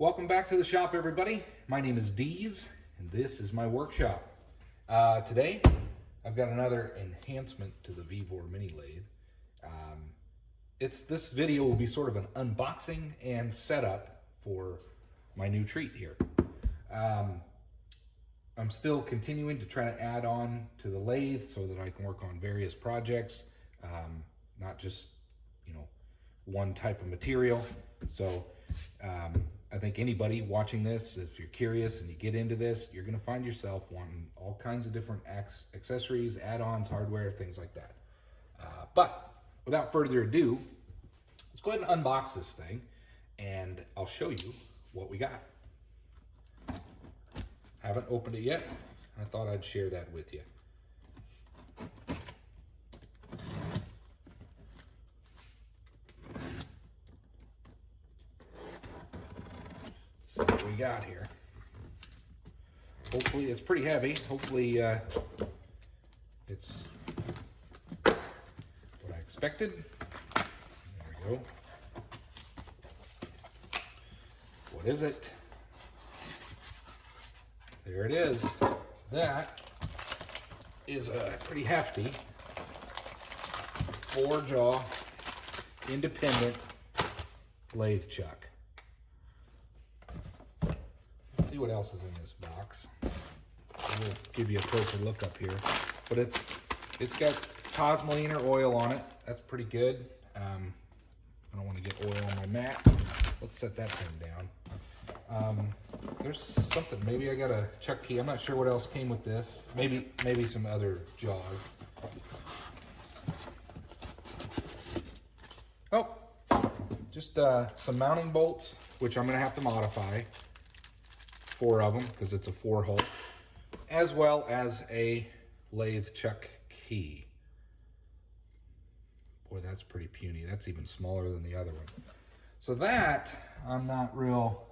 Welcome back to the shop, everybody. My name is Deez, and this is my workshop. Today, I've got another enhancement to the Vevor Mini Lathe. This video will be sort of an unboxing and setup for my new treat here. I'm still continuing to try to add on to the lathe so that I can work on various projects, not just, one type of material. So I think anybody watching this, if you're curious and you get into this, you're going to find yourself wanting all kinds of different accessories, add-ons, hardware, things like that. But without further ado, let's go ahead and unbox this thing and I'll show you what we got. Haven't opened it yet. I thought I'd share that with you. So what we got here. Hopefully it's pretty heavy. Hopefully it's what I expected. There we go. What is it? There it is. That is a pretty hefty 4-jaw independent lathe chuck. Let's see what else is in this box. We'll give you a closer look up here. But it's got Cosmoline oil on it. That's pretty good. I don't want to get oil on my mat. Let's set that thing down. There's something, maybe I got a chuck key. I'm not sure what else came with this. Maybe some other jaws. Oh, just some mounting bolts, which I'm gonna have to modify. 4 of them, because it's a 4-hole, as well as a lathe chuck key. Boy, that's pretty puny. That's even smaller than the other one. So that, I'm not real...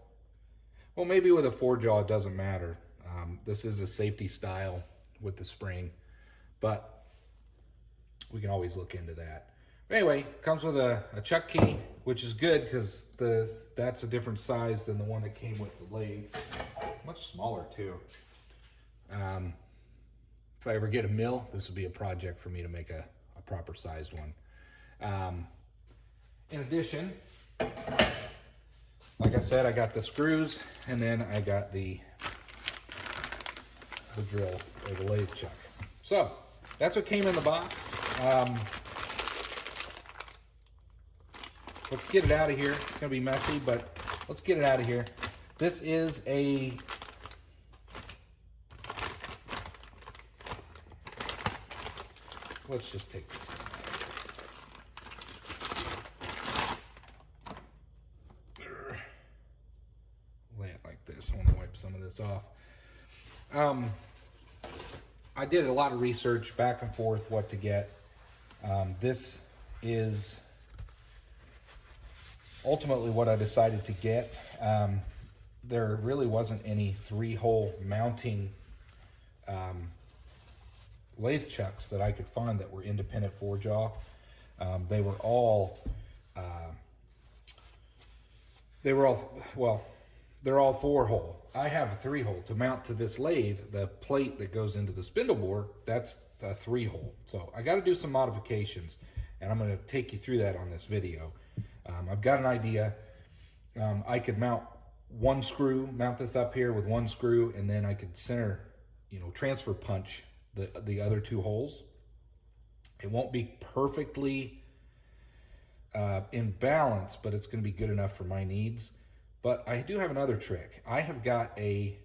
Well, maybe with a 4-jaw, it doesn't matter. This is a safety style with the spring, but we can always look into that. But anyway, comes with a chuck key, which is good because that's a different size than the one that came with the lathe. Much smaller too. If I ever get a mill, this would be a project for me to make a proper sized one. In addition, like I said, I got the screws, and then I got the drill, or the lathe chuck. So, that's what came in the box. Let's get it out of here. It's gonna be messy, but let's get it out of here. This is a... Let's just take this out. Lay it like this. I want to wipe some of this off. I did a lot of research back and forth what to get. This is ultimately what I decided to get. There really wasn't any 3-hole mounting lathe chucks that I could find that were independent 4-jaw. They were all they're all 4-hole. I have a 3-hole. To mount to this lathe, the plate that goes into the spindle bore, that's a 3-hole. So I got to do some modifications, and I'm going to take you through that on this video. I've got an idea. I could mount this up here with 1 screw, and then I could center, transfer punch the other 2 holes. It won't be perfectly in balance, but it's going to be good enough for my needs. But I do have another trick. I have got a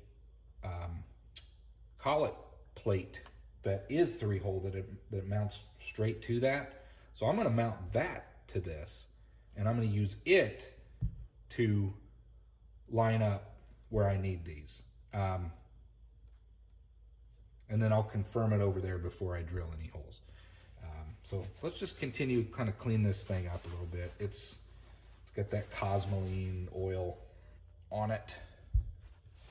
collet plate that is 3-hole that mounts straight to that. So I'm going to mount that to this, and I'm going to use it to line up where I need these. And then I'll confirm it over there before I drill any holes. So let's just continue kind of clean this thing up a little bit. It's got that Cosmoline oil on it,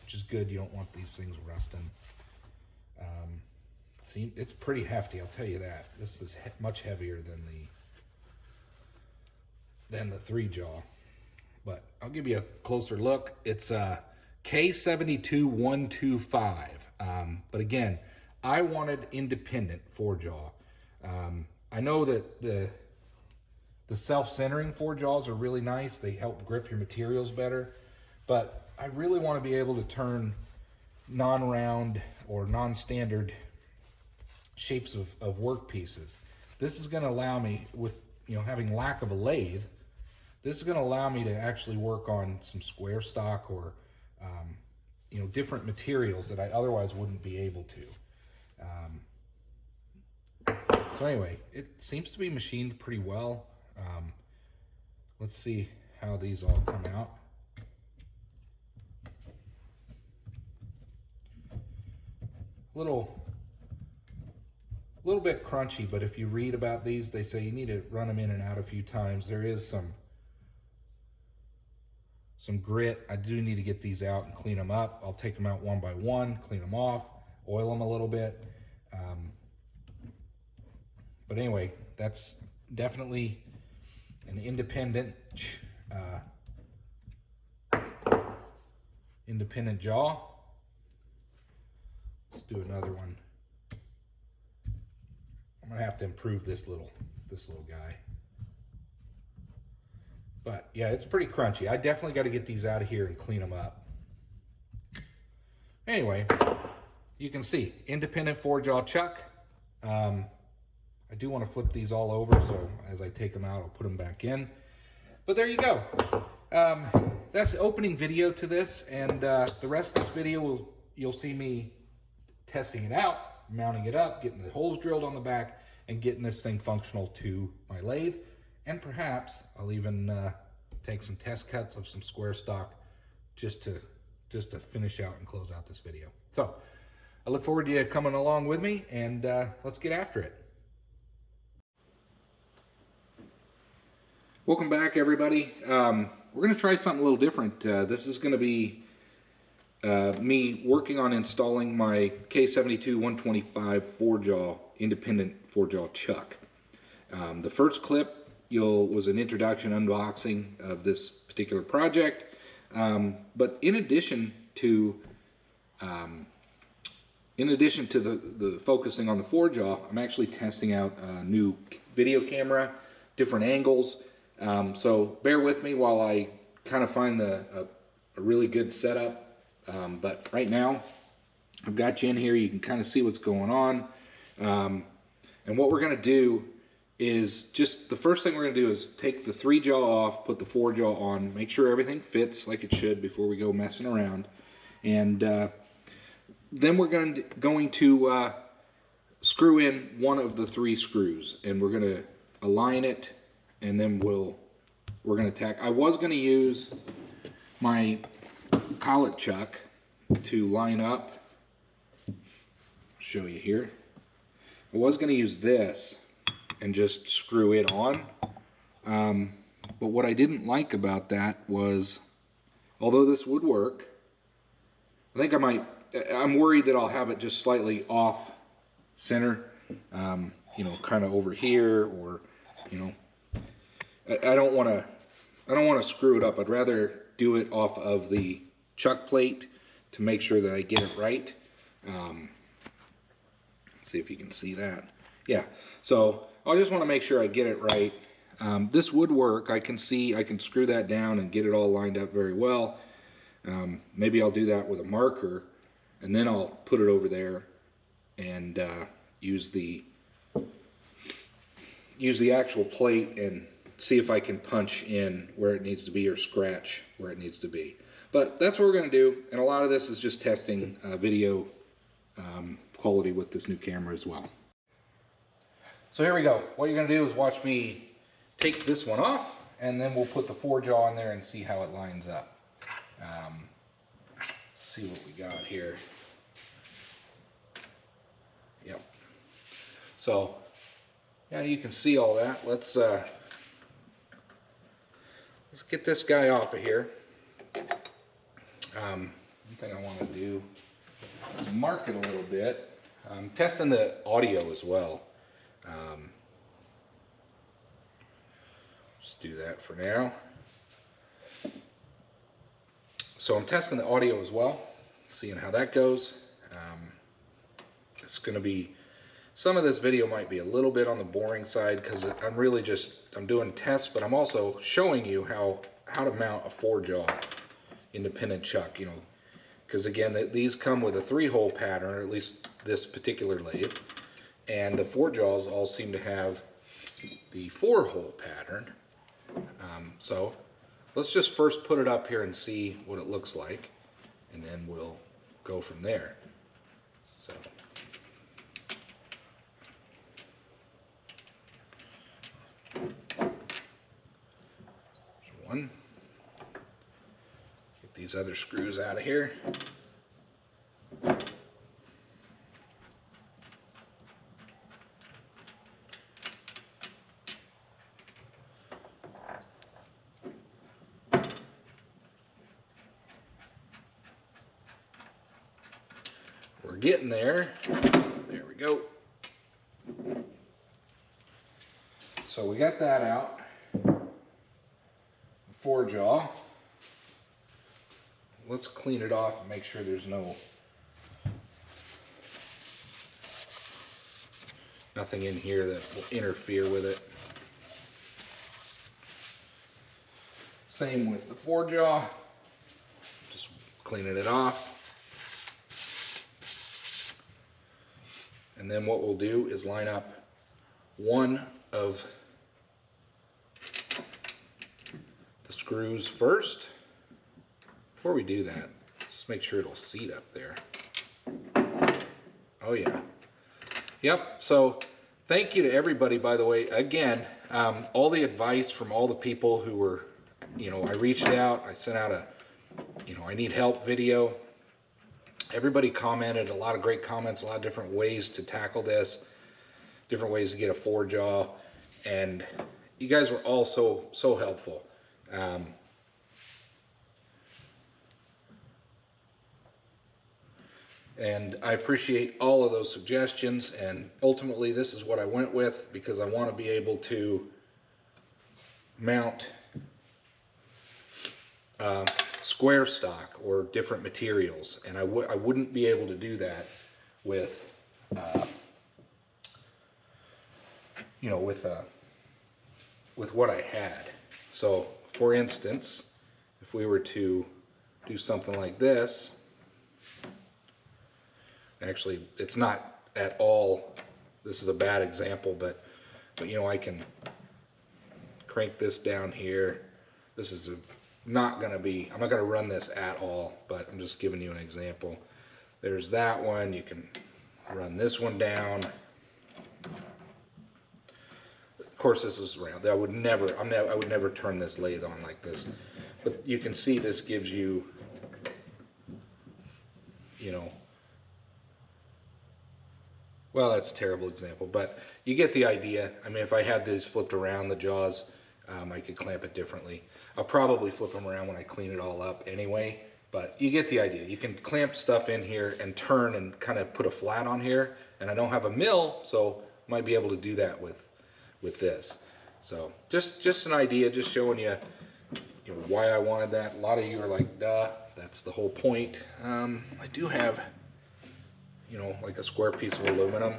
which is good. You don't want these things rusting. See, it's pretty hefty, I'll tell you that. This is much heavier than the 3-jaw. but I'll give you a closer look. It's K72-125. But again, I wanted independent four-jaw. I know that the self-centering four-jaws are really nice. They help grip your materials better. But I really want to be able to turn non-round or non-standard shapes of work pieces. This is going to allow me, with having lack of a lathe, this is going to allow me to actually work on some square stock or different materials that I otherwise wouldn't be able to. So anyway, it seems to be machined pretty well. Let's see how these all come out. Little bit crunchy, but if you read about these, they say you need to run them in and out a few times. There is some grit. I do need to get these out and clean them up. I'll take them out one by one, clean them off, oil them a little bit. But anyway, that's definitely an independent jaw. Let's do another one. I'm gonna have to improve this little guy. But yeah, it's pretty crunchy. I definitely got to get these out of here and clean them up. Anyway, you can see independent four-jaw chuck. I do want to flip these all over, so as I take them out, I'll put them back in. But there you go. That's the opening video to this, and the rest of this video you'll see me testing it out, mounting it up, getting the holes drilled on the back, and getting this thing functional to my lathe. And perhaps I'll even take some test cuts of some square stock just to finish out and close out this video. So I look forward to you coming along with me, and let's get after it. Welcome back, everybody. We're going to try something a little different. This is going to be me working on installing my K72-125 four-jaw, independent four-jaw chuck. The first clip was an introduction, unboxing of this particular project. But in addition to the focusing on the four-jaw, I'm actually testing out a new video camera, different angles. So bear with me while I kind of find a really good setup. But right now, I've got you in here. You can kind of see what's going on. And what we're going to do is the first thing we're going to do is take the three-jaw off, put the four-jaw on, make sure everything fits like it should before we go messing around. And then we're going to screw in one of the three screws, and we're going to align it, and then we're going to tack. I was going to use my collet chuck to line up. I'll show you here. I was going to use this and just screw it on. But what I didn't like about that was, although this would work, I think I'm worried that I'll have it just slightly off center, kind of over here, or, I don't want to screw it up. I'd rather do it off of the chuck plate to make sure that I get it right. See if you can see that. Yeah, so I just want to make sure I get it right. This would work. I can screw that down and get it all lined up very well. Maybe I'll do that with a marker, and then I'll put it over there and use the actual plate and see if I can punch in where it needs to be or scratch where it needs to be. But that's what we're going to do, and a lot of this is just testing video quality with this new camera as well. So here we go. What you're going to do is watch me take this one off, and then we'll put the four-jaw in there and see how it lines up. See what we got here. Yep. So, yeah, you can see all that. Let's get this guy off of here. One thing I want to do is mark it a little bit. I'm testing the audio as well. Just do that for now. So I'm testing the audio as well, seeing how that goes. It's going to be, some of this video might be a little bit on the boring side because I'm doing tests, but I'm also showing you how to mount a 4-jaw independent chuck, you know, because again, these come with a 3-hole pattern, or at least this particular lathe, and the 4 jaws all seem to have the 4-hole pattern. So let's just first put it up here and see what it looks like, and then we'll go from there. So one. Get these other screws out of here. We're getting there. There we go. So we got that out. 4-jaw. Let's clean it off and make sure there's nothing in here that will interfere with it. Same with the 4-jaw. Just cleaning it off. And then what we'll do is line up one of the screws first. Before we do that, just make sure it'll seat up there. Oh yeah. Yep, so thank you to everybody, by the way. Again, all the advice from all the people who were, you know, I reached out, I sent out a, you know, I need help video. Everybody commented, a lot of great comments, a lot of different ways to tackle this, different ways to get a 4-jaw, and you guys were all so helpful. And I appreciate all of those suggestions, and ultimately this is what I went with because I want to be able to mount square stock or different materials, and I wouldn't be able to do that with you know, with what I had. So for instance, if we were to do something like this, actually it's not at all, this is a bad example, but you know, I can crank this down here. This is not going to be, I'm not going to run this at all, but I'm just giving you an example. There's that one. You can run this one down. Of course, this is round. I would never turn this lathe on like this. But you can see this gives you, you know, well, that's a terrible example, but you get the idea. I mean, if I had these flipped around, the jaws, I could clamp it differently. I'll probably flip them around when I clean it all up anyway, but you get the idea. You can clamp stuff in here and turn and kind of put a flat on here, and I don't have a mill, so I might be able to do that with this. So just an idea, just showing you, you know, why I wanted that. A lot of you are like, duh, that's the whole point. I do have, you know, like a square piece of aluminum.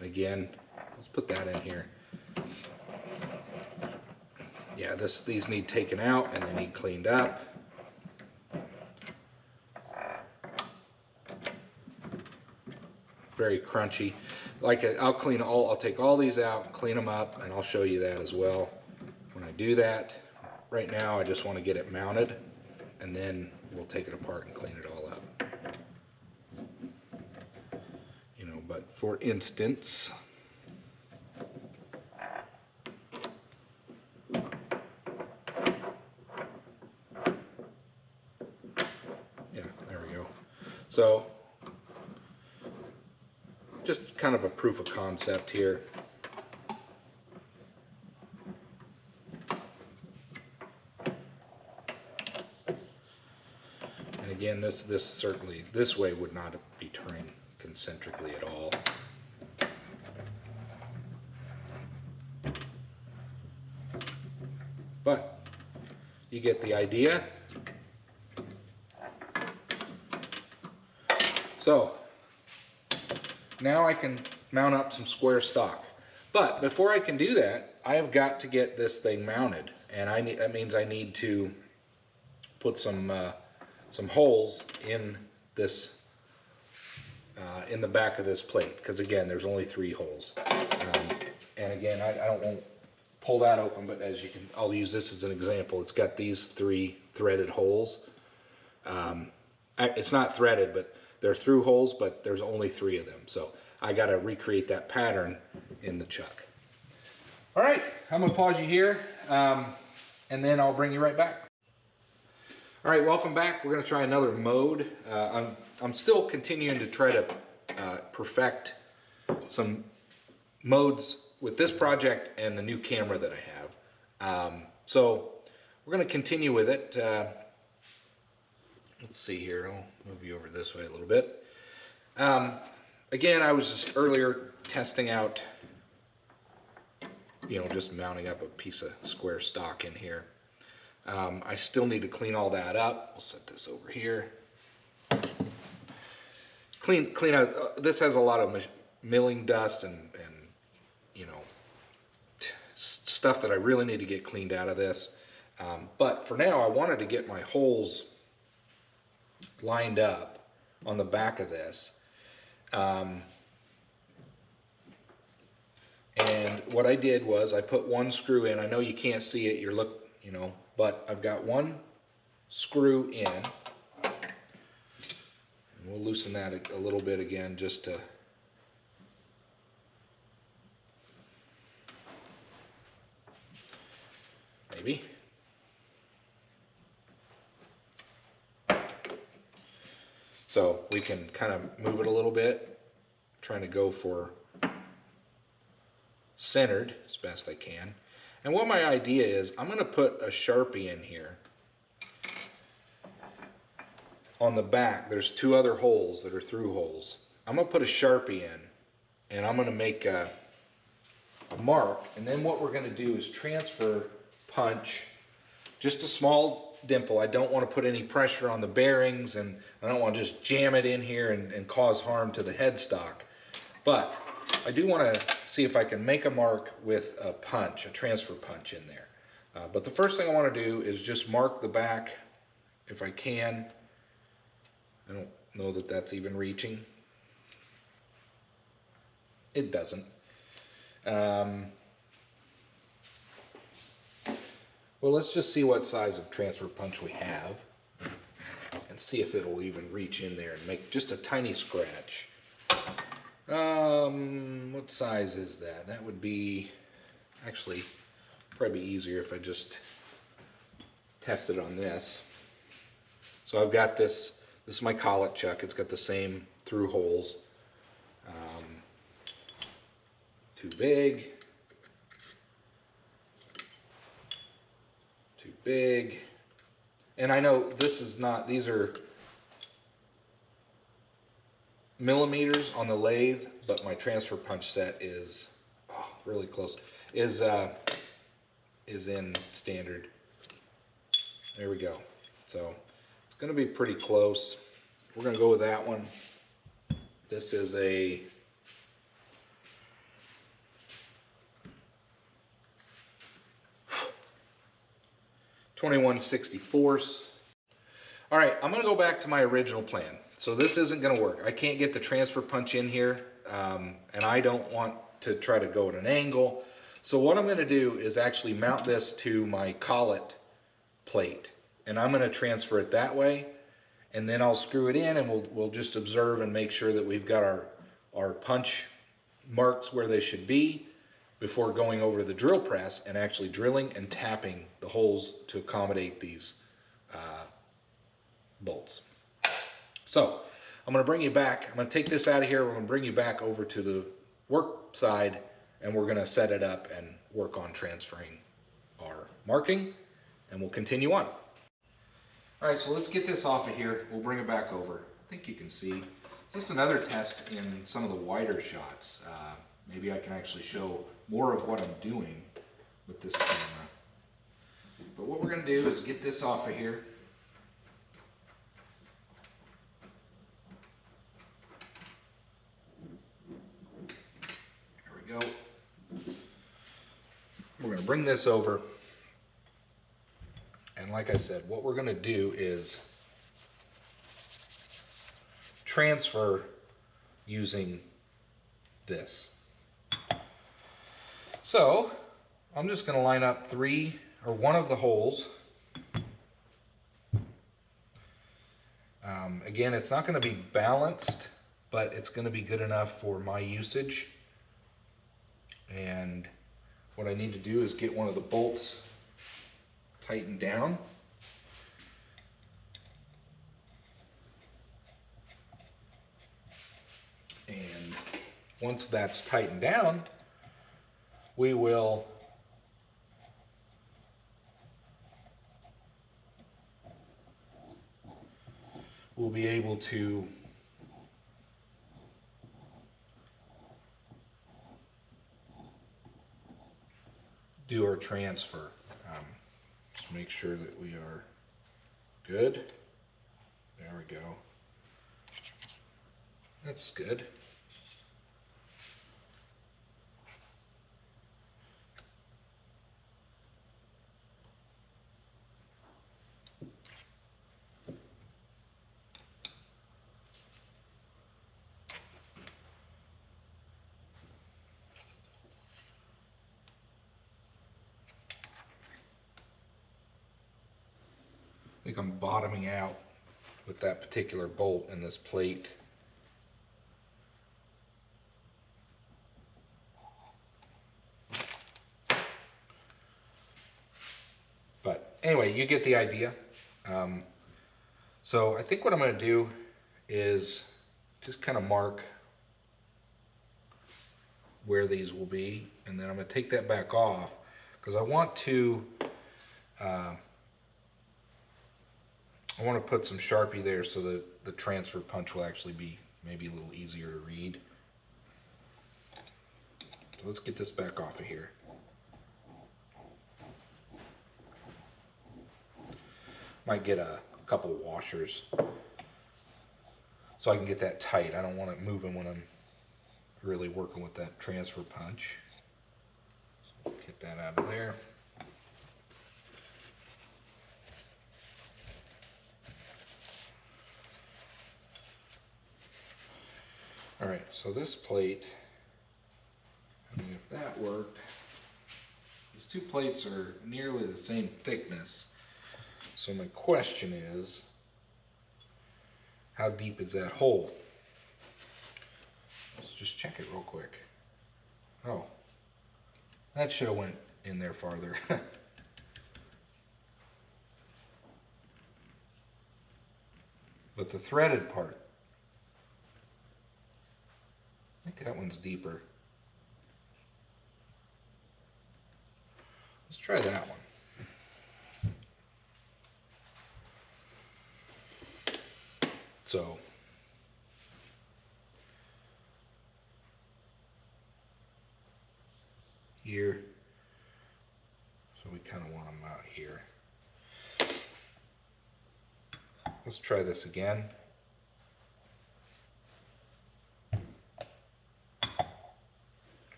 Again, let's put that in here. Yeah, these need taken out and they need cleaned up. Very crunchy. Like I'll take all these out, clean them up, and I'll show you that as well when I do that. Right now, I just want to get it mounted, and then we'll take it apart and clean it all up. You know, but for instance, yeah, there we go. So just kind of a proof of concept here. And again, this certainly, this way would not be turning concentrically at all. But you get the idea. So now I can mount up some square stock. But before I can do that, I have got to get this thing mounted. And that means I need to put some holes in this, in the back of this plate. Because again, there's only 3 holes. And again, I won't pull that open, but as you can, I'll use this as an example. It's got these 3 threaded holes. It's not threaded, but they're through holes, but there's only 3 of them. So I got to recreate that pattern in the chuck. All right, I'm gonna pause you here, and then I'll bring you right back. All right, welcome back. We're gonna try another mode. I'm still continuing to try to perfect some modes with this project and the new camera that I have. So we're gonna continue with it. Let's see here, I'll move you over this way a little bit. Again, I was just earlier testing out, just mounting up a piece of square stock in here. I still need to clean all that up. We'll set this over here. Clean out, this has a lot of milling dust and stuff that I really need to get cleaned out of this. But for now, I wanted to get my holes lined up on the back of this. And what I did was I put 1 screw in. I know you can't see it, but I've got 1 screw in. And we'll loosen that a little bit again just to maybe. So we can kind of move it a little bit, trying to go for centered as best I can. And what my idea is, I'm going to put a Sharpie in here. On the back, there's 2 other holes that are through holes. I'm going to put a Sharpie in, and I'm going to make a mark. And then what we're going to do is transfer punch just a small dimple. I don't want to put any pressure on the bearings, and I don't want to just jam it in here and cause harm to the headstock. But I do want to see if I can make a mark with a punch, a transfer punch in there. But the first thing I want to do is just mark the back if I can. I don't know that that's even reaching. It doesn't. Well, let's just see what size of transfer punch we have and see if it'll even reach in there and make just a tiny scratch. What size is that? That would be, actually, probably easier if I just tested on this. So I've got this is my collet chuck. It's got the same through holes. Too big. Too big. And I know this is not, these are millimeters on the lathe, but my transfer punch set is really close. Is in standard. There we go. So it's going to be pretty close. We're going to go with that one. This is a 21/64. All right, I'm going to go back to my original plan. So this isn't going to work. I can't get the transfer punch in here, and I don't want to try to go at an angle. So what I'm going to do is actually mount this to my collet plate, and I'm going to transfer it that way, and then I'll screw it in, and we'll just observe and make sure that we've got our punch marks where they should be before going over the drill press and actually drilling and tapping the holes to accommodate these bolts. So I'm going to bring you back. I'm going to take this out of here. We're going to bring you back over to the work side, and we're going to set it up and work on transferring our marking, and we'll continue on. All right, so let's get this off of here. We'll bring it back over. I think you can see. This is another test in some of the wider shots. Maybe I can actually show more of what I'm doing with this camera. But what we're going to do is get this off of here. we go. We're going to bring this over. And like I said, what we're going to do is transfer using this. So I'm just going to line up one of the holes. Again, it's not going to be balanced, but it's going to be good enough for my usage. And what I need to do is get one of the bolts tightened down. And once that's tightened down, we'll be able to do our transfer. Just make sure that we are good. There we go. That's good. I think I'm bottoming out with that particular bolt in this plate. But anyway, you get the idea. So I think what I'm going to do is just kind of mark where these will be, and then I'm going to take that back off because I want to put some Sharpie there so that the transfer punch will actually be maybe a little easier to read. So let's get this back off of here. Might get a couple washers so I can get that tight. I don't want it moving when I'm really working with that transfer punch. So get that out of there. All right, so this plate, I mean, if that worked, these two plates are nearly the same thickness. So my question is, how deep is that hole? Let's just check it real quick. Oh, that should have went in there farther. But the threaded part, I think that one's deeper. Let's try that one. So here, so we kind of want them out here. Let's try this again.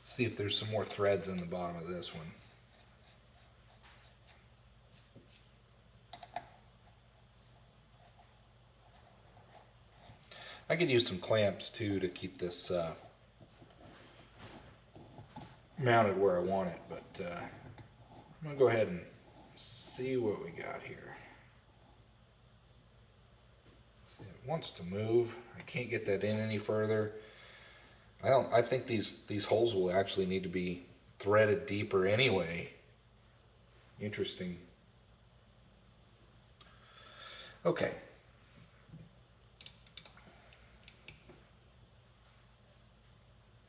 See if there's some more threads in the bottom of this one. I could use some clamps too to keep this mounted where I want it, but I'm going to go ahead and see what we got here. See, it wants to move. I can't get that in any further. I think these holes will actually need to be threaded deeper anyway. Interesting. Okay.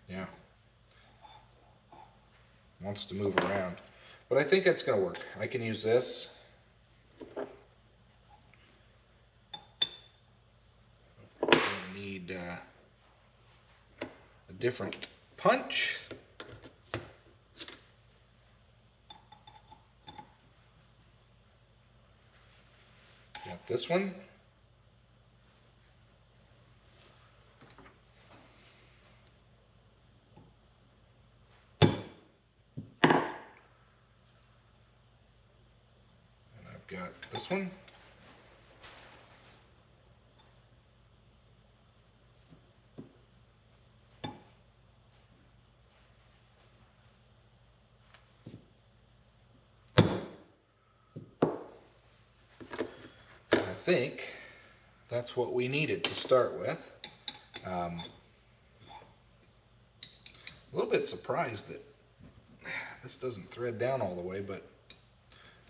Yeah. Wants to move around. But I think that's going to work. I can use this. I need a different punch. Got this one. got this one. I think that's what we needed to start with. A little bit surprised that this doesn't thread down all the way, but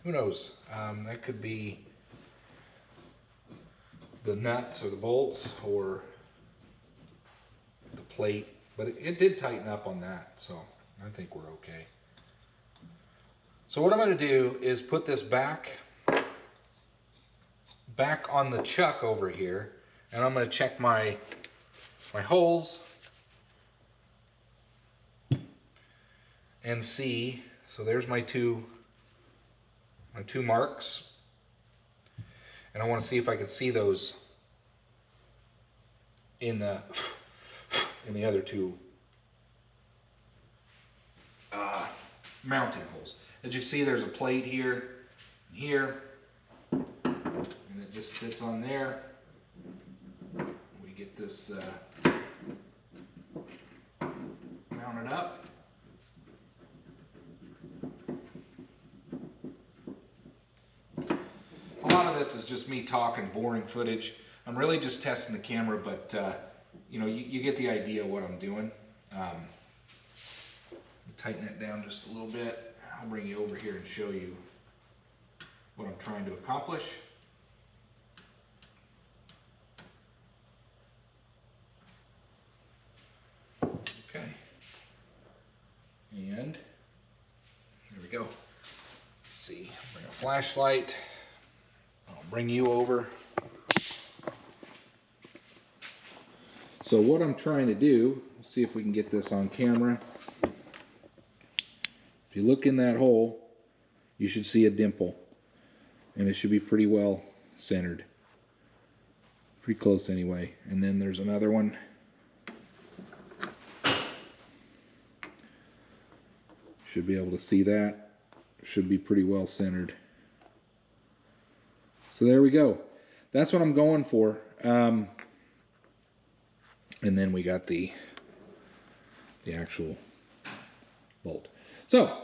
who knows? That could be the nuts or the bolts or the plate, but it did tighten up on that, so I think we're okay. So what I'm going to do is put this back on the chuck over here, and I'm going to check my holes and see. So there's my two marks, and I want to see if I can see those in the other two mounting holes. As you can see, there's a plate here and here, and it just sits on there. We get this mounted up. A lot of this is just me talking, boring footage. I'm really just testing the camera, but you know, you get the idea of what I'm doing. Tighten that down just a little bit. I'll bring you over here and show you what I'm trying to accomplish. Okay. And there we go. Let's see, bring a flashlight. I'll bring you over. So what I'm trying to do, let's see if we can get this on camera. If you look in that hole, you should see a dimple, and it should be pretty well centered. Pretty close anyway. And then there's another one. Should be able to see that. Should be pretty well centered. So there we go. That's what I'm going for. And then we got the actual bolt. So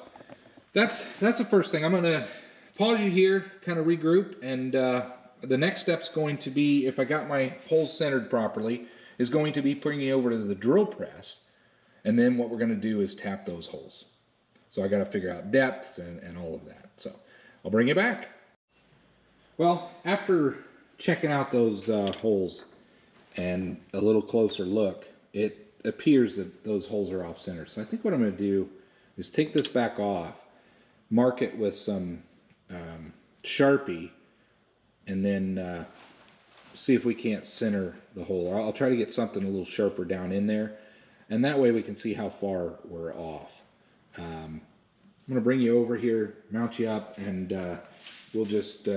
that's the first thing. I'm going to pause you here, kind of regroup, and the next step's going to be, if I got my holes centered properly, is going to be bringing it over to the drill press, and then what we're going to do is tap those holes. So I got to figure out depths and all of that. So I'll bring you back. Well, after checking out those holes and a little closer look, it appears that those holes are off center. So I think what I'm going to do is take this back off, mark it with some Sharpie, and then see if we can't center the hole. I'll try to get something a little sharper down in there, and that way we can see how far we're off. I'm going to bring you over here, mount you up, and we'll just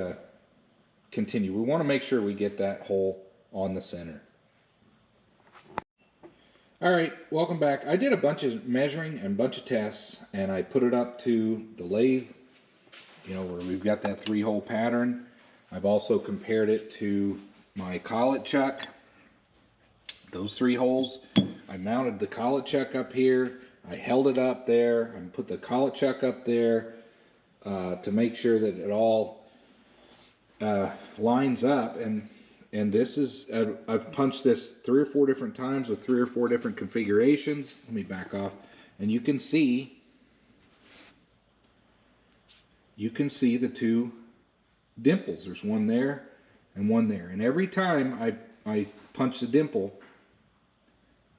continue. We want to make sure we get that hole on the center. All right, welcome back. I did a bunch of measuring and a bunch of tests, and I put it up to the lathe, you know, where we've got that 3-hole pattern. I've also compared it to my collet chuck, those 3 holes. I mounted the collet chuck up here. I held it up there. I put the collet chuck up there to make sure that it all lines up. And this is, I've punched this 3 or 4 different times with 3 or 4 different configurations. Let me back off. And you can see the 2 dimples. There's one there and one there. And every time I punch the dimple,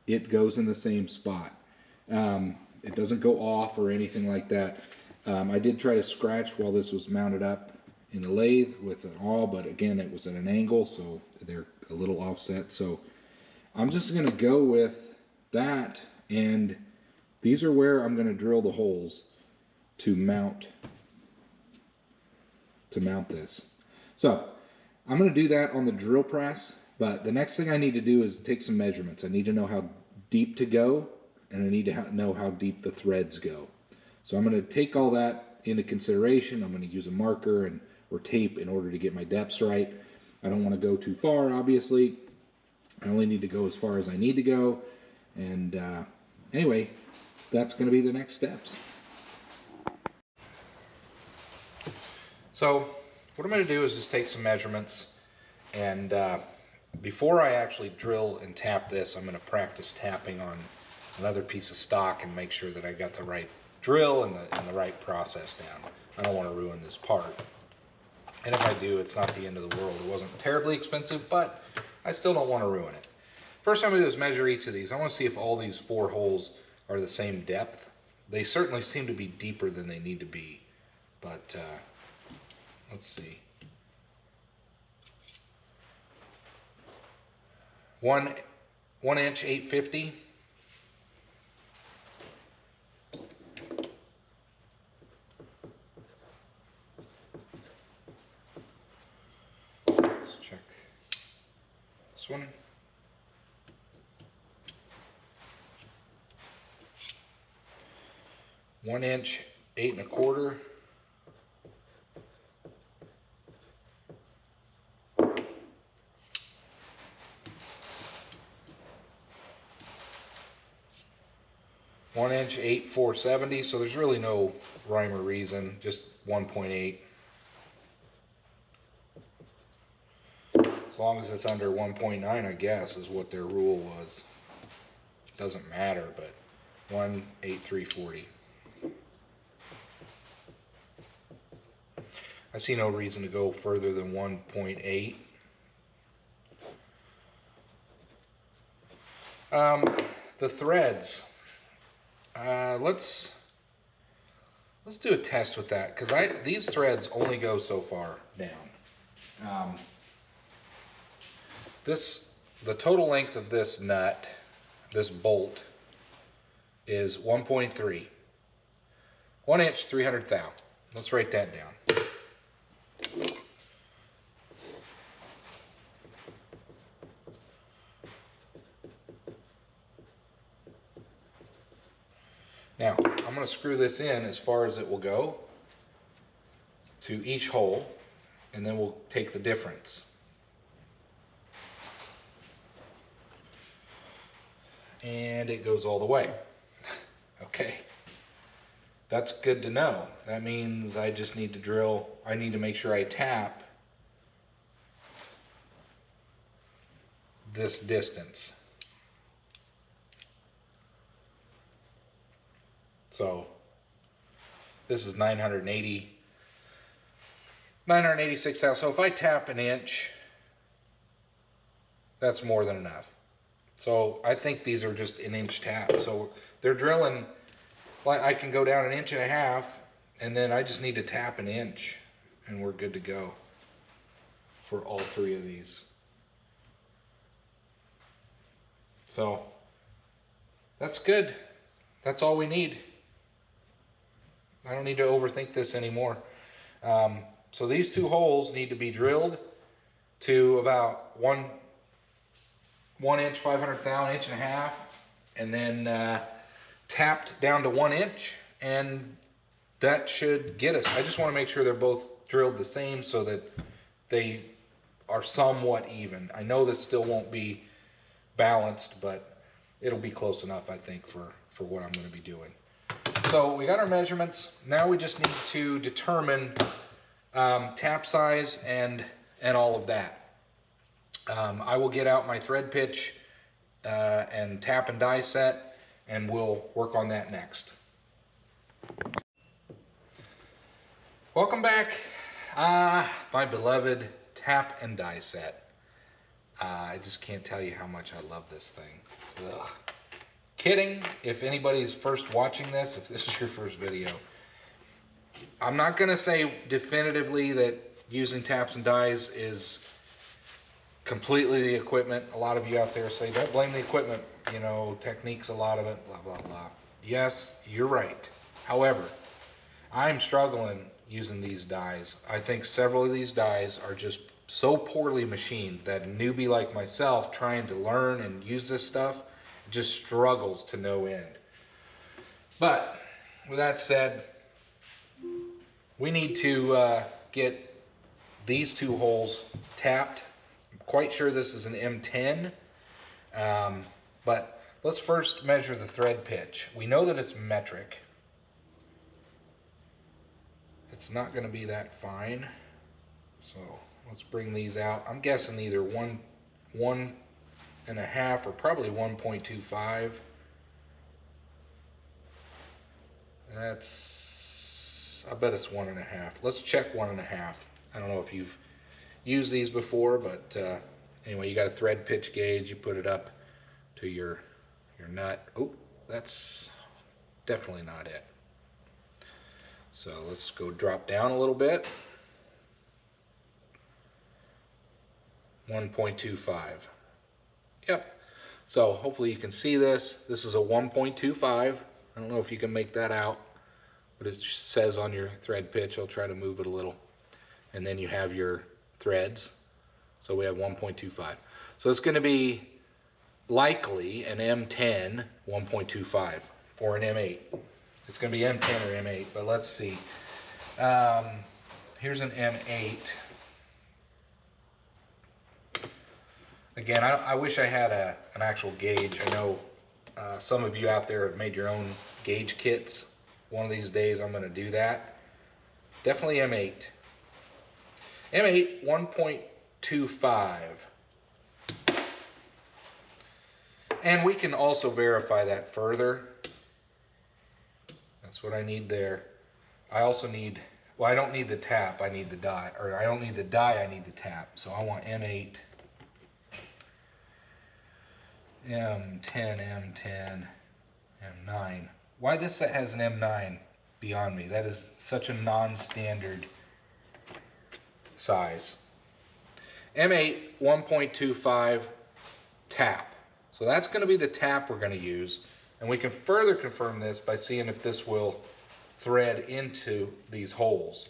it goes in the same spot. It doesn't go off or anything like that. I did try to scratch while this was mounted up in the lathe with an awl, but again, it was at an angle, so they're a little offset. So I'm just going to go with that, and these are where I'm going to drill the holes to mount this. So I'm going to do that on the drill press, but the next thing I need to do is take some measurements. I need to know how deep to go, and I need to know how deep the threads go. So I'm going to take all that into consideration. I'm going to use a marker and or tape in order to get my depths right. I don't want to go too far, obviously. I only need to go as far as I need to go. And anyway, that's going to be the next steps. So what I'm going to do is just take some measurements, and before I actually drill and tap this, I'm going to practice tapping on another piece of stock and make sure that I got the right drill and the right process down. I don't want to ruin this part. And if I do, it's not the end of the world. It wasn't terribly expensive, but I still don't want to ruin it. First thing I'm going to do is measure each of these. I want to see if all these 4 holes are the same depth. They certainly seem to be deeper than they need to be, but let's see. 1 inch 850. Let's check this one. 1 inch 8 1/4. 1 inch 8 470, so there's really no rhyme or reason, just 1.8. As long as it's under 1.9, I guess, is what their rule was. Doesn't matter, but 1 8 340. I see no reason to go further than 1.8. The threads. Let's do a test with that, because these threads only go so far down. The total length of this nut, this bolt, is 1.3. 1 inch 300 thou. Let's write that down. Now, I'm going to screw this in as far as it will go to each hole, and then we'll take the difference. And it goes all the way. Okay. That's good to know. That means I just need to drill, I need to make sure I tap this distance. So this is 986 thou. So if I tap an inch, that's more than enough. So I think these are just an inch taps. So they're drilling, I can go down 1.5 inches, and then I just need to tap an inch, and we're good to go for all 3 of these. So that's good. That's all we need. I don't need to overthink this anymore. So these 2 holes need to be drilled to about 1 inch 500 thou, 1.5 inches, and then tapped down to 1 inch, and that should get us. I just want to make sure they're both drilled the same so that they are somewhat even. I know this still won't be balanced, but it'll be close enough, I think, for what I'm going to be doing. So we got our measurements. Now we just need to determine tap size and all of that. I will get out my thread pitch and tap and die set, and we'll work on that next. Welcome back, my beloved tap and die set. I just can't tell you how much I love this thing. Ugh. Kidding, if anybody's first watching this, if this is your first video, I'm not going to say definitively that using taps and dies is completely the equipment. A lot of you out there say, don't blame the equipment, you know, technique's a lot of it, blah, blah, blah. Yes, you're right. However, I'm struggling using these dies. I think several of these dies are just so poorly machined that a newbie like myself trying to learn and use this stuff just struggles to no end. But with that said, we need to get these two holes tapped. I'm quite sure this is an M10, but let's first measure the thread pitch. We know that it's metric. It's not going to be that fine, so let's bring these out. I'm guessing either 1.5 or probably 1.25. I bet it's 1.5. Let's check 1.5. I don't know if you've used these before, but anyway, you got a thread pitch gauge. You put it up to your nut. Oh, that's definitely not it. So let's go drop down a little bit. 1.25. Yep. So hopefully you can see this. This is a 1.25. I don't know if you can make that out, but it says on your thread pitch. I'll try to move it a little. And then you have your threads. So we have 1.25. So it's going to be likely an M10 1.25 or an M8. It's going to be M10 or M8, but let's see. Here's an M8. Again, I wish I had an actual gauge. I know some of you out there have made your own gauge kits. One of these days I'm going to do that. Definitely M8. M8 1.25. And we can also verify that further. That's what I need there. I also need, well, I don't need the tap, I need the die. Or I don't need the die, I need the tap. So I want M8, M10, M10, M9. Why this set has an M9 beyond me? That is such a non-standard size. M8 1.25 tap. So that's going to be the tap we're going to use. And we can further confirm this by seeing if this will thread into these holes.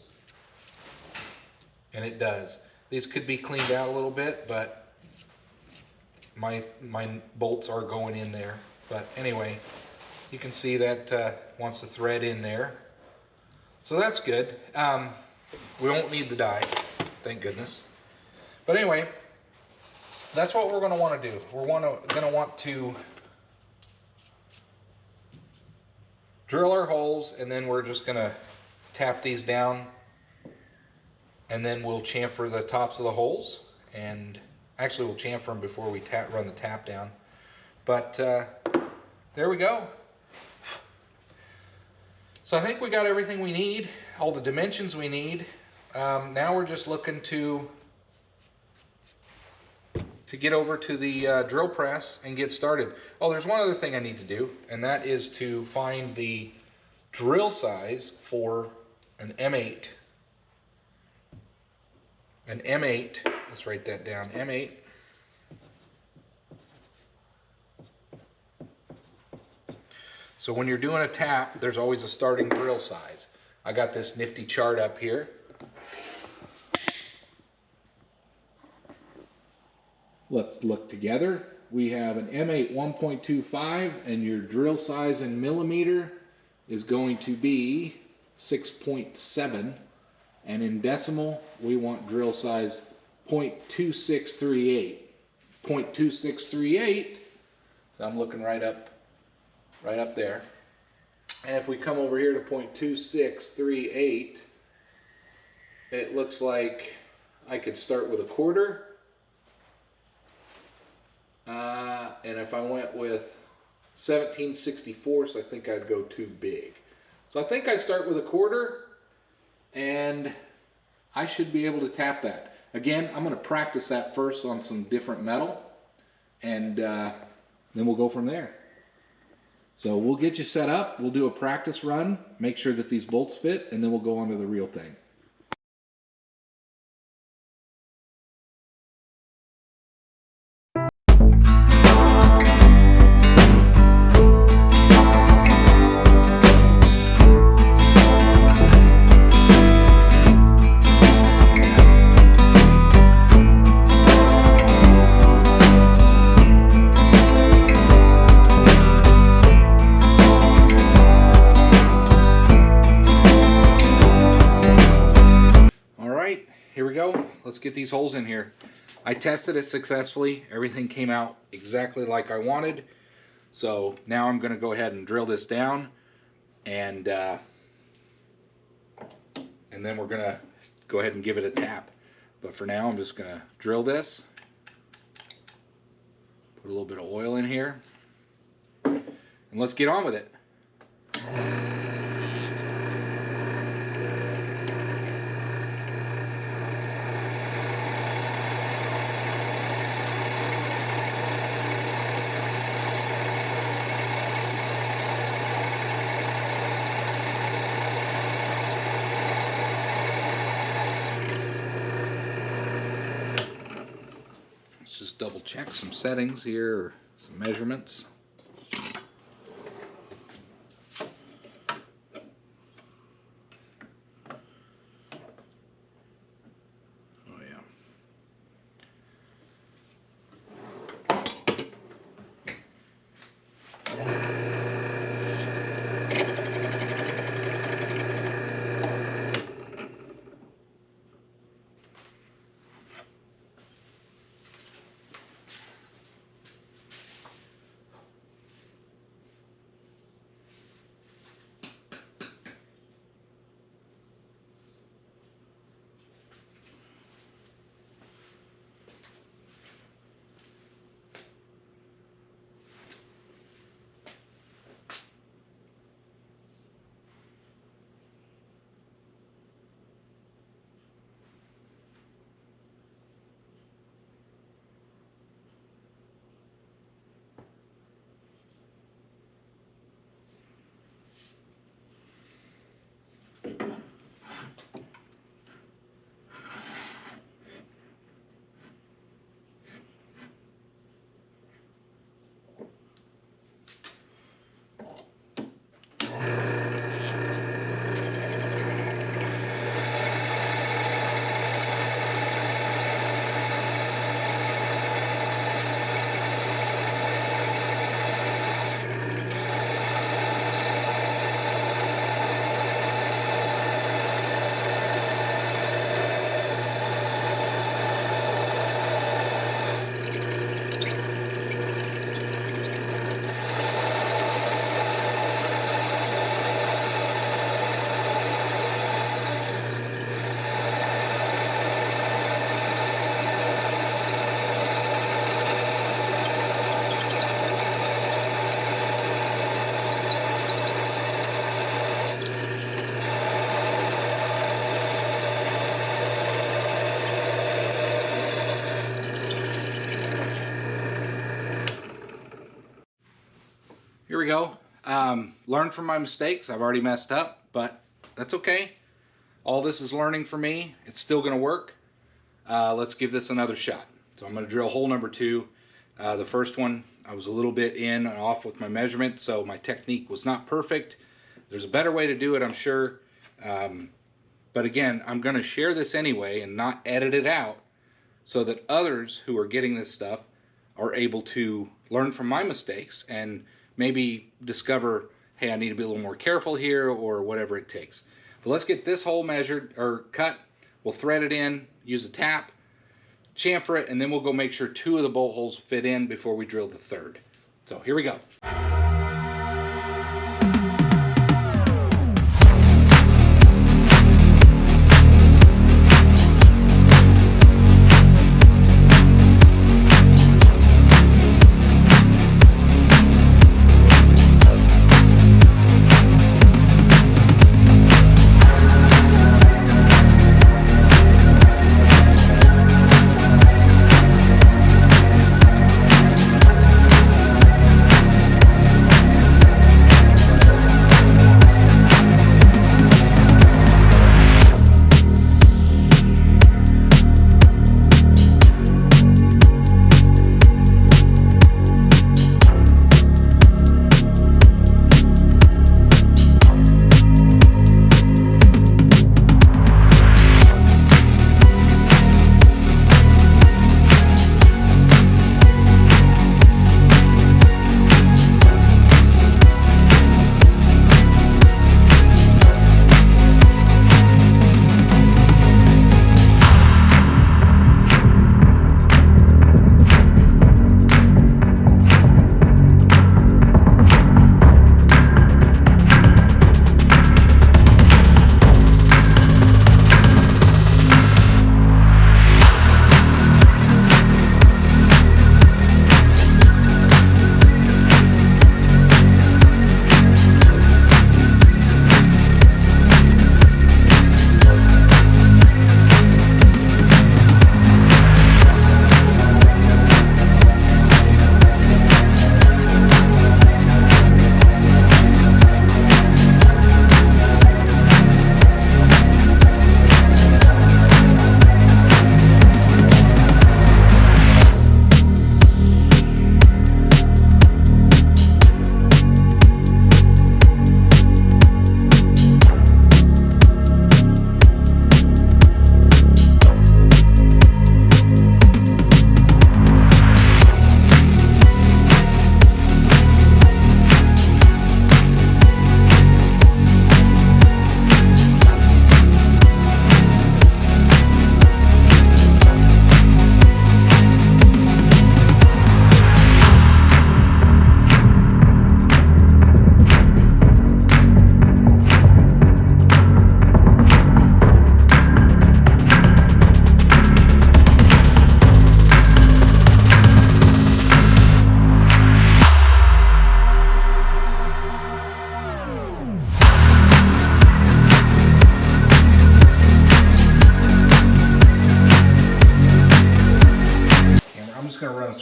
And it does. These could be cleaned out a little bit, but my bolts are going in there. But anyway, you can see that wants to thread in there. So that's good. We won't need the die, thank goodness. But anyway, that's what we're going to want to do. We're going to want to drill our holes, and then we're just going to tap these down, and then we'll chamfer the tops of the holes. And actually we'll chamfer them before we run the tap down. But there we go. So I think we got everything we need, all the dimensions we need. Now we're just looking to get over to the drill press and get started. Oh, there's one other thing I need to do, and that is to find the drill size for an M8. An M8, let's write that down, M8. So when you're doing a tap, there's always a starting drill size. I got this nifty chart up here. Let's look together. We have an M8 1.25, and your drill size in millimeter is going to be 6.7. And in decimal, we want drill size 0.2638. 0.2638, so I'm looking right up there. And if we come over here to 0.2638, it looks like I could start with a quarter. And if I went with 17/64, I think I'd go too big. So I think I start with a quarter, and I should be able to tap that. Again, I'm going to practice that first on some different metal, and then we'll go from there. So we'll get you set up, we'll do a practice run, make sure that these bolts fit, and then we'll go on to the real thing. here we go. Let's get these holes in here. I tested it successfully. Everything came out exactly like I wanted. So now I'm going to go ahead and drill this down, and then we're going to go ahead and give it a tap. But for now, I'm just going to drill this. Put a little bit of oil in here, and let's get on with it. Just double check some settings here, or some measurements. Oh yeah. Here we go. Learn from my mistakes. I've already messed up, but that's okay. All this is learning for me. It's still going to work. Let's give this another shot. So I'm going to drill hole number 2. The first one, I was a little bit in and off with my measurement, so my technique was not perfect. There's a better way to do it, I'm sure. But again, I'm going to share this anyway and not edit it out so that others who are getting this stuff are able to learn from my mistakes and maybe discover, hey, I need to be a little more careful here, or whatever it takes. But let's get this hole measured or cut. We'll thread it in, use a tap, chamfer it, and then we'll go make sure 2 of the bolt holes fit in before we drill the 3rd. So here we go.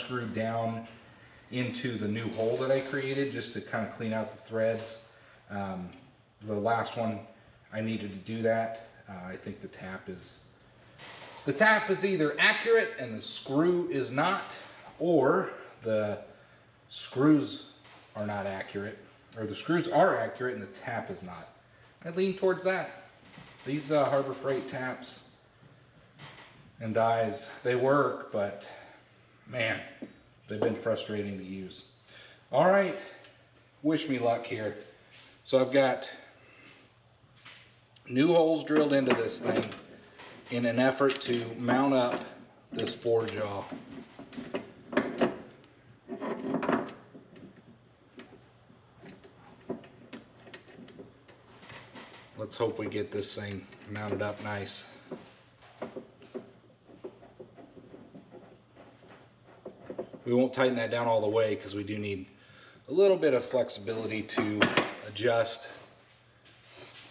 screw down into the new hole that I created just to kind of clean out the threads. The last one I needed to do that. I think the tap is either accurate and the screw is not, or the screws are not accurate, or the screws are accurate and the tap is not. I lean towards that. These Harbor Freight taps and dies, they work, but man, they've been frustrating to use. All right, wish me luck here. So I've got new holes drilled into this thing in an effort to mount up this 4-jaw. Let's hope we get this thing mounted up nice. We won't tighten that down all the way because we do need a little bit of flexibility to adjust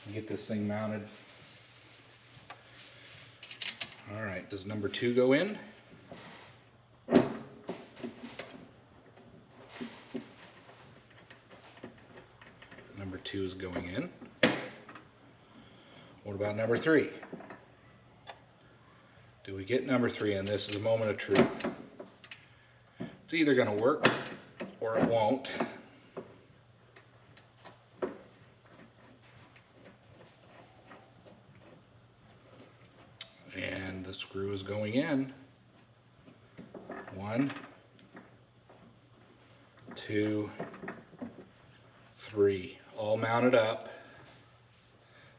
and get this thing mounted. All right, does number 2 go in? Number 2 is going in. What about number 3? Do we get number 3 in? This is a moment of truth. It's either going to work or it won't. And the screw is going in. 1, 2, 3, all mounted up.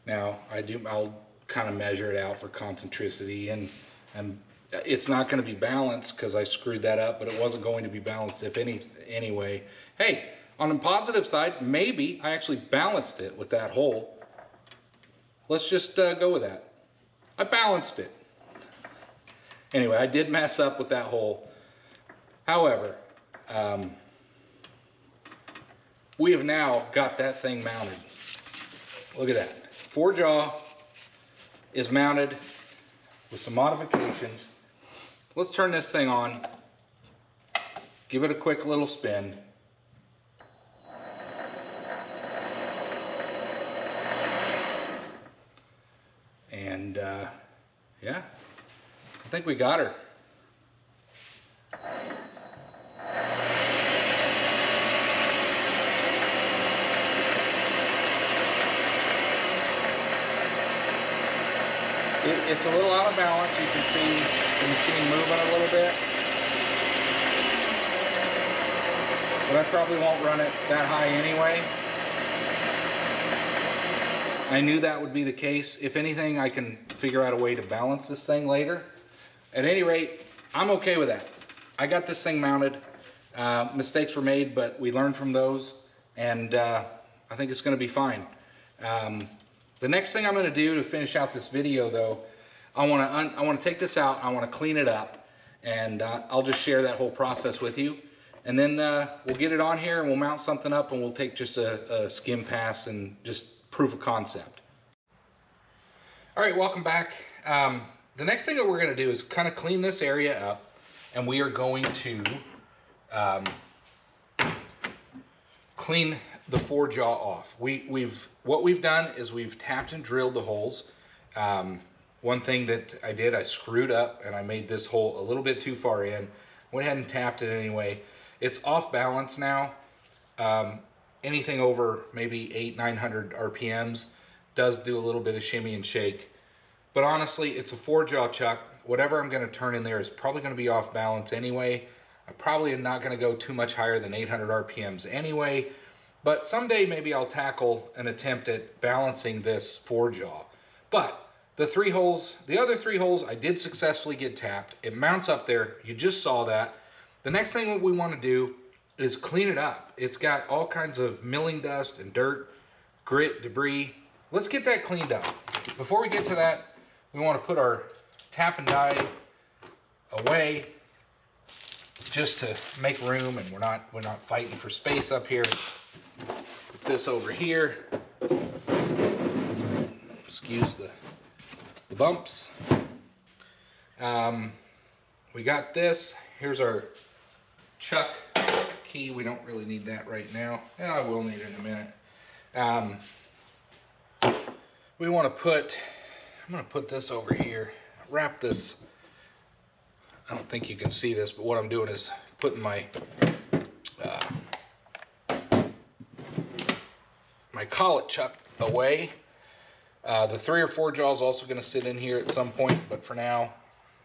Now I'll kind of measure it out for concentricity, and it's not going to be balanced because I screwed that up, but it wasn't going to be balanced anyway. Hey, on the positive side, maybe I actually balanced it with that hole. Let's just go with that. I balanced it. Anyway, I did mess up with that hole. However, we have now got that thing mounted. Look at that. 4-jaw is mounted with some modifications. Let's turn this thing on, give it a quick little spin. And yeah, I think we got her. It's a little out of balance. You can see the machine moving a little bit. But I probably won't run it that high anyway. I knew that would be the case. If anything, I can figure out a way to balance this thing later. At any rate, I'm okay with that. I got this thing mounted. Mistakes were made, but we learned from those, and I think it's going to be fine. The next thing I'm going to do to finish out this video, though, I want to take this out. I want to clean it up, and I'll just share that whole process with you. And then we'll get it on here, and we'll mount something up, and we'll take just a skim pass and just proof of concept. All right, welcome back. The next thing that we're going to do is kind of clean this area up, and we are going to clean the 4-jaw off. What we've done is we've tapped and drilled the holes. One thing that I did, I screwed up and I made this hole a little bit too far in. Went ahead and tapped it anyway. It's off balance now. Anything over maybe 800-900 RPMs does do a little bit of shimmy and shake. But honestly, it's a 4-jaw chuck. Whatever I'm going to turn in there is probably going to be off balance anyway. I probably am not going to go too much higher than 800 RPMs anyway. But someday maybe I'll tackle an attempt at balancing this 4-jaw. But the other three holes, I did successfully get tapped. It mounts up there. You just saw that. The next thing that we want to do is clean it up. It's got all kinds of milling dust and dirt, grit, debris. Let's get that cleaned up. Before we get to that, we want to put our tap and die away just to make room, and we're not fighting for space up here. Put this over here. Excuse the bumps. We got this. Here's our chuck key. We don't really need that right now. Yeah, I will need it in a minute. We want to put, I'm going to put this over here, wrap this. I don't think you can see this, but what I'm doing is putting my my collet chuck away. The 3 or 4 jaw is also going to sit in here at some point, but for now,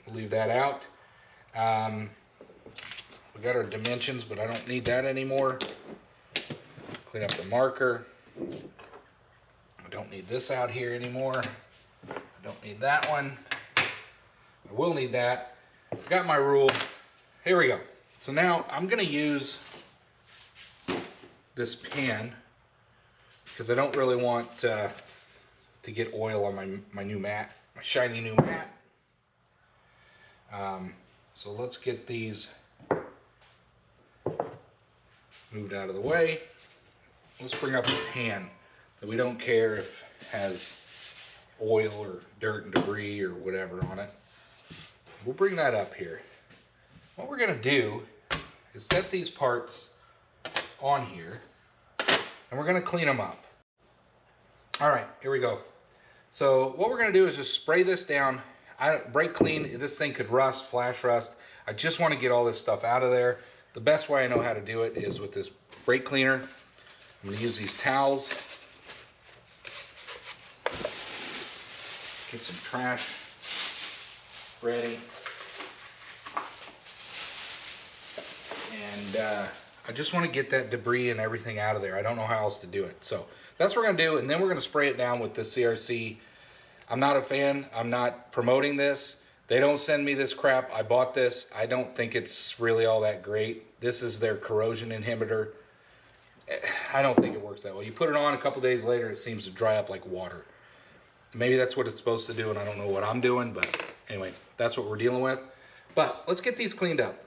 we'll leave that out. We got our dimensions, but I don't need that anymore. Clean up the marker. I don't need this out here anymore. I don't need that one. I will need that. Got my rule. Here we go. So now I'm going to use this pan because I don't really want to get oil on my new mat, my shiny new mat. So let's get these moved out of the way. Let's bring up a pan that we don't care if it has oil or dirt and debris or whatever on it. We'll bring that up here. What we're going to do is set these parts on here and we're going to clean them up. All right, here we go. So what we're going to do is just spray this down. Brake clean. This thing could rust, flash rust. I just want to get all this stuff out of there. The best way I know how to do it is with this brake cleaner. I'm going to use these towels. Get some trash ready. And I just want to get that debris and everything out of there. I don't know how else to do it. So that's what we're going to do. And then we're going to spray it down with the CRC. I'm not a fan. I'm not promoting this. They don't send me this crap. I bought this. I don't think it's really all that great. This is their corrosion inhibitor. I don't think it works that well. You put it on, a couple days later, it seems to dry up like water. Maybe that's what it's supposed to do, and I don't know what I'm doing, but anyway, that's what we're dealing with. But let's get these cleaned up.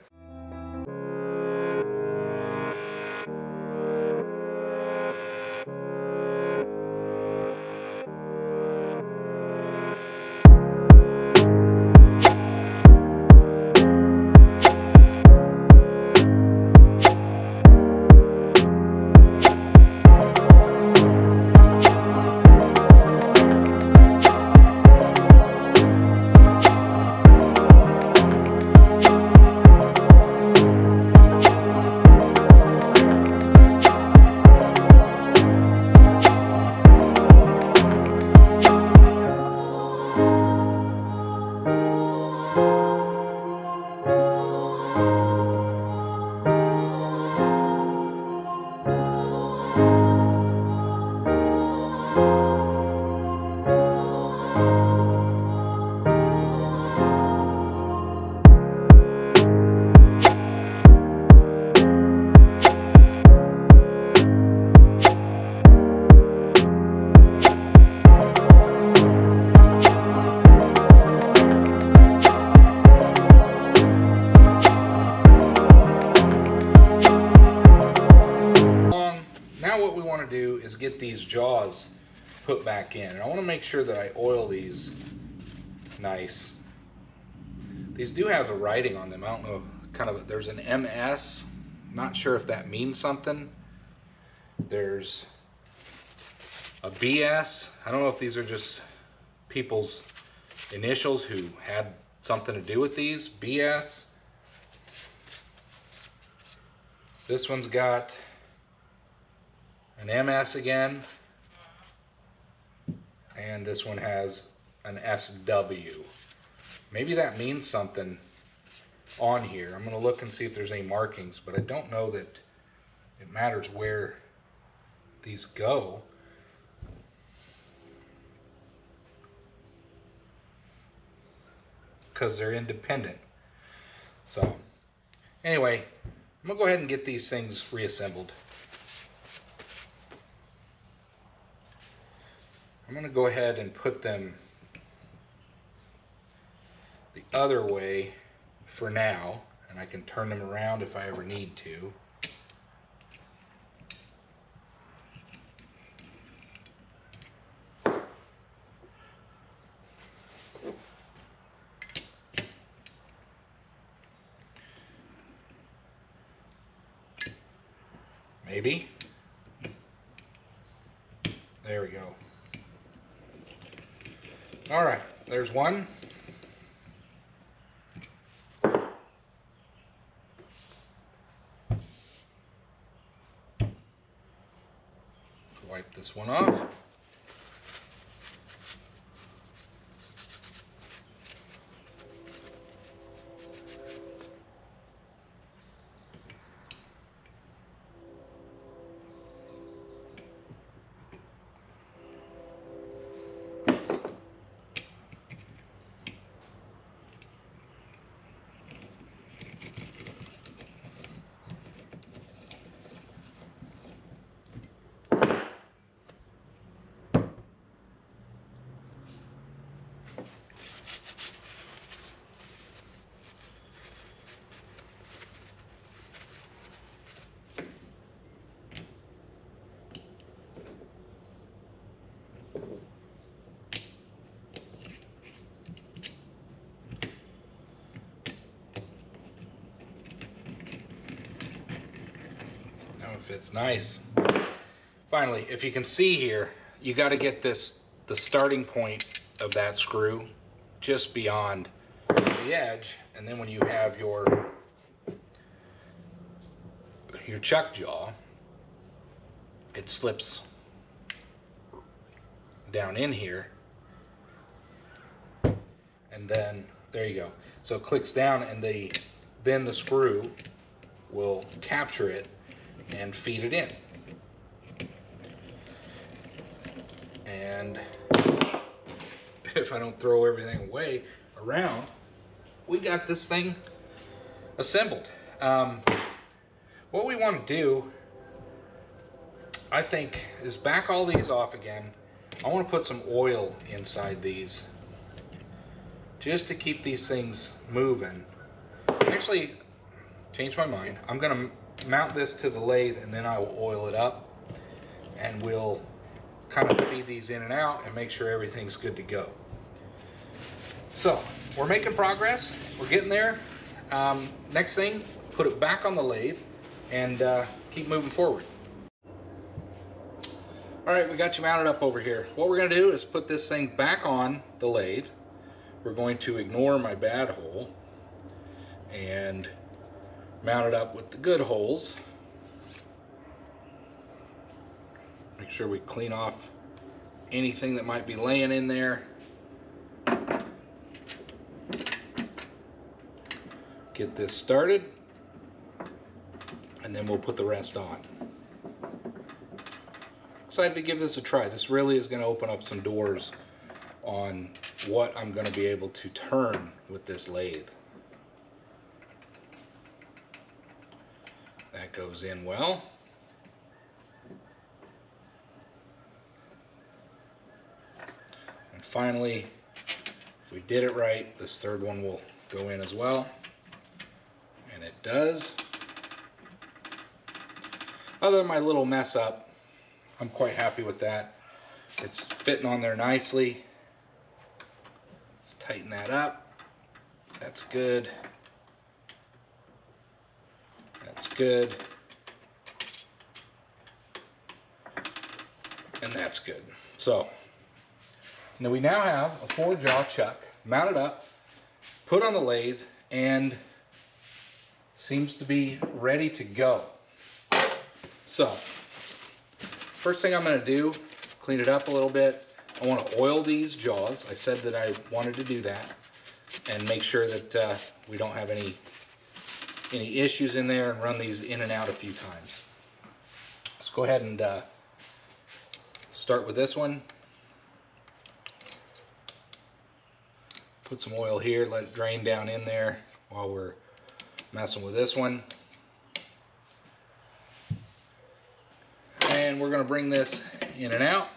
Do is get these jaws put back in, and I want to make sure that I oil these nice. These do have a writing on them. I don't know, kind of, there's an MS, not sure if that means something. There's a BS. I don't know if these are just people's initials who had something to do with these. BS. This one's got an MS again, and this one has an SW. Maybe that means something on here. I'm going to look and see if there's any markings, but I don't know that it matters where these go. Because they're independent. So anyway, I'm going to go ahead and get these things reassembled. I'm going to go ahead and put them the other way for now, and I can turn them around if I ever need to. maybe. There we go. All right, there's one. Wipe this one off. Fits nice. Finally, if you can see here, you got to get the starting point of that screw just beyond the edge, and then when you have your chuck jaw, it slips down in here, and then there you go. So it clicks down, and then the screw will capture it and feed it in. And if I don't throw everything away around, we got this thing assembled. What we want to do, I think, is back all these off again. I want to put some oil inside these just to keep these things moving. Actually, changed my mind. I'm going to mount this to the lathe, and then I will oil it up, and we'll kind of feed these in and out and make sure everything's good to go. So we're making progress, we're getting there. Next thing, put it back on the lathe and keep moving forward. All right, we got you mounted up over here. What we're going to do is put this thing back on the lathe. We're going to ignore my bad hole and mount it up with the good holes. Make sure we clean off anything that might be laying in there. Get this started, and then we'll put the rest on. Excited to give this a try. This really is going to open up some doors on what I'm going to be able to turn with this lathe. That goes in well. And finally, if we did it right, this third one will go in as well. And it does. Other than my little mess up, I'm quite happy with that. It's fitting on there nicely. Let's tighten that up. That's good. That's good. And that's good. So, now we now have a 4-jaw chuck mounted up, put on the lathe, and seems to be ready to go. So, first thing I'm going to do, clean it up a little bit. I want to oil these jaws. I said that I wanted to do that and make sure that we don't have any issues in there, and run these in and out a few times. Let's go ahead and start with this one. Put some oil here, let it drain down in there while we're messing with this one. And we're going to bring this in and out.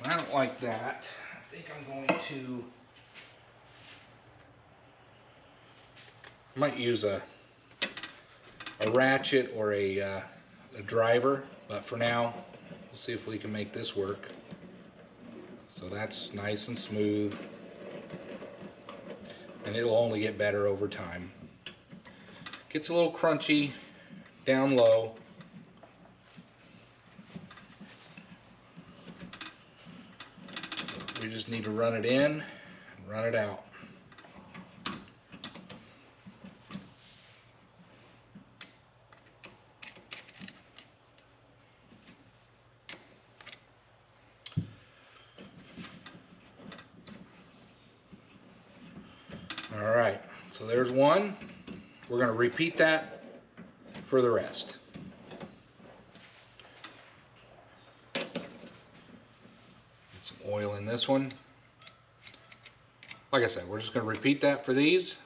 I don't like that. I think I'm going to might use a ratchet or a driver, but for now we'll see if we can make this work. So that's nice and smooth, and it'll only get better over time. Gets a little crunchy down low. We just need to run it in and run it out. All right, so there's one. We're going to repeat that for the rest. Get some oil in this one. Like I said, we're just going to repeat that for these,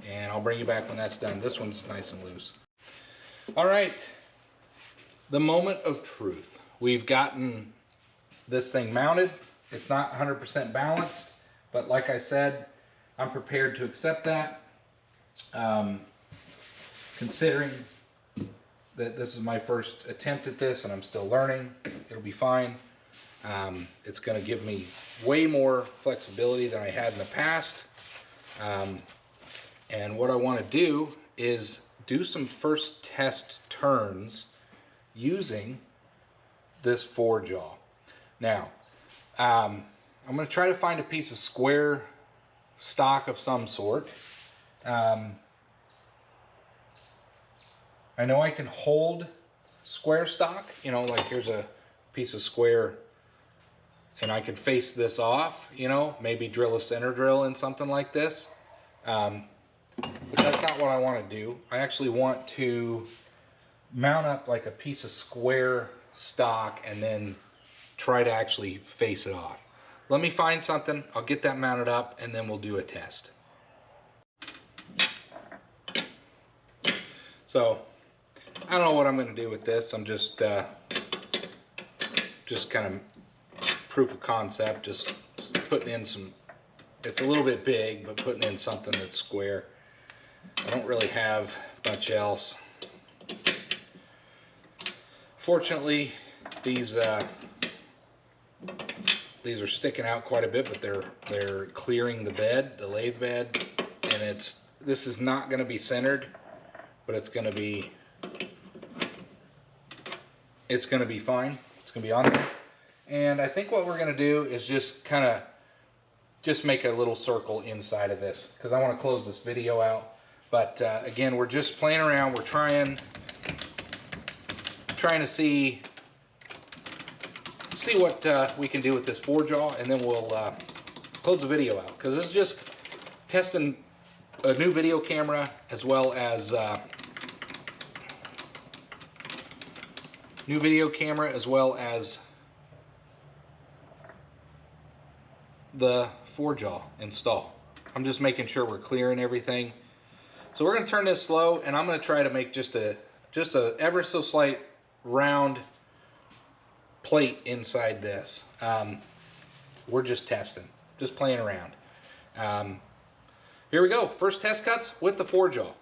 and I'll bring you back when that's done. This one's nice and loose. All right, the moment of truth. We've gotten this thing mounted. It's not 100% balanced, but like I said, I'm prepared to accept that. Considering that this is my first attempt at this and I'm still learning, it'll be fine. It's going to give me way more flexibility than I had in the past. And what I want to do is do some first test turns using this 4-jaw. Now, I'm going to try to find a piece of square stock of some sort. I know I can hold square stock, you know, like here's a piece of square and I can face this off, you know, maybe drill a center drill in something like this. But that's not what I want to do. I actually want to mount up like a piece of square stock and then try to actually face it off. Let me find something, I'll get that mounted up, and then we'll do a test. So, I don't know what I'm going to do with this. I'm just kind of proof of concept, just putting in some, it's a little bit big, but putting in something that's square. I don't really have much else. Fortunately, these are sticking out quite a bit, but they're clearing the bed, the lathe bed, and this is not going to be centered, but it's going to be fine. It's going to be on there. And I think what we're going to do is just make a little circle inside of this, because I want to close this video out. But again, we're just playing around. We're trying to see what we can do with this 4-jaw, and then we'll close the video out, because this is just testing a new video camera as well as the 4-jaw install. I'm just making sure we're clearing everything. So we're going to turn this slow, and I'm going to try to make just a ever so slight round plate inside this. We're just testing, just playing around. Here we go. First test cuts with the 4-jaw.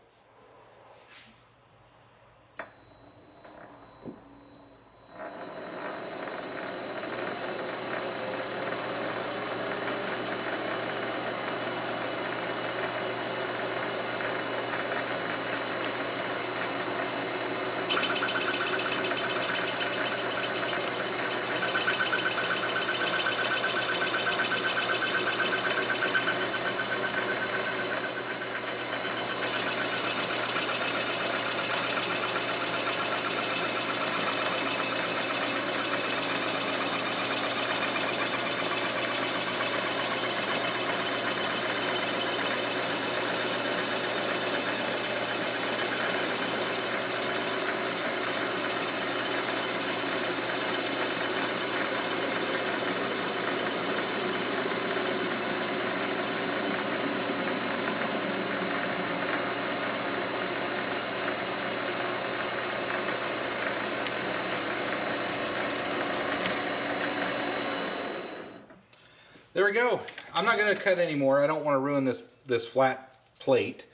There we go. I'm not going to cut anymore. I don't want to ruin this flat plate.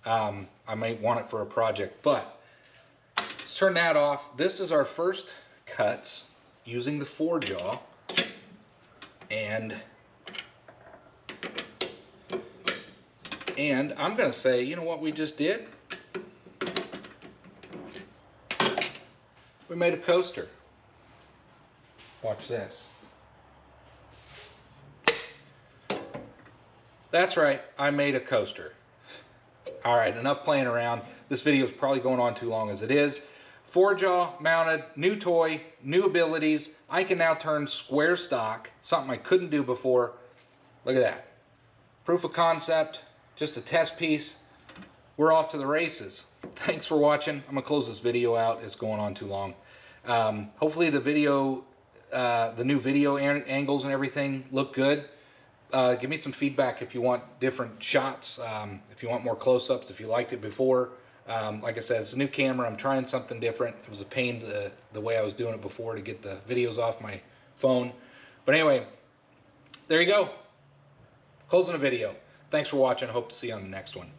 I might want it for a project, but let's turn that off. This is our first cuts using the 4-jaw, and And I'm going to say, you know what we just did? We made a coaster. Watch this. That's right, I made a coaster. All right, enough playing around. This video is probably going on too long as it is. 4-jaw mounted, new toy, new abilities. I can now turn square stock, something I couldn't do before. Look at that. Proof of concept, just a test piece. We're off to the races. Thanks for watching. I'm gonna close this video out. It's going on too long. Hopefully the video, the new video angles and everything look good. Give me some feedback if you want different shots, if you want more close-ups, if you liked it before. Like I said, it's a new camera. I'm trying something different. It was a pain the way I was doing it before to get the videos off my phone. But anyway, there you go. Closing the video. Thanks for watching. I hope to see you on the next one.